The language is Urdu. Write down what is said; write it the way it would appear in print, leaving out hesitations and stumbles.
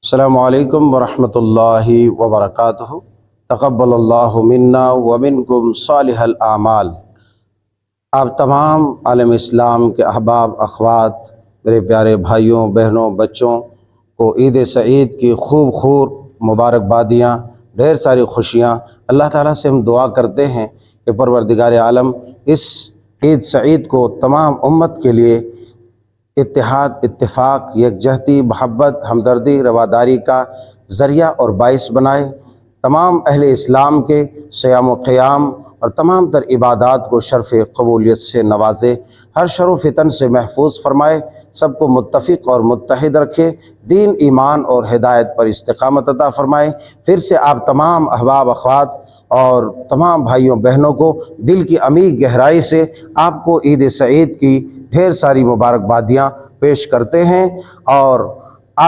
السلام علیکم ورحمۃ اللہ وبرکاتہ۔ تقبل اللہ منا ومنکم صالح الاعمال۔ آپ تمام عالم اسلام کے احباب اخوات، میرے پیارے بھائیوں بہنوں بچوں کو عید سعید کی خوب مبارکبادیاں، ڈھیر ساری خوشیاں۔ اللہ تعالیٰ سے ہم دعا کرتے ہیں کہ پروردگار عالم اس عید سعید کو تمام امت کے لیے اتحاد، اتفاق، یکجہتی، محبت، ہمدردی، رواداری کا ذریعہ اور باعث بنائے۔ تمام اہل اسلام کے صیام و قیام اور تمام تر عبادات کو شرف قبولیت سے نوازے، ہر شر و فتن سے محفوظ فرمائے، سب کو متفق اور متحد رکھے، دین، ایمان اور ہدایت پر استقامت عطا فرمائے۔ پھر سے آپ تمام احباب اخوات اور تمام بھائیوں بہنوں کو دل کی عمیق گہرائی سے آپ کو عید سعید کی ڈھیر ساری مبارکبادیاں پیش کرتے ہیں اور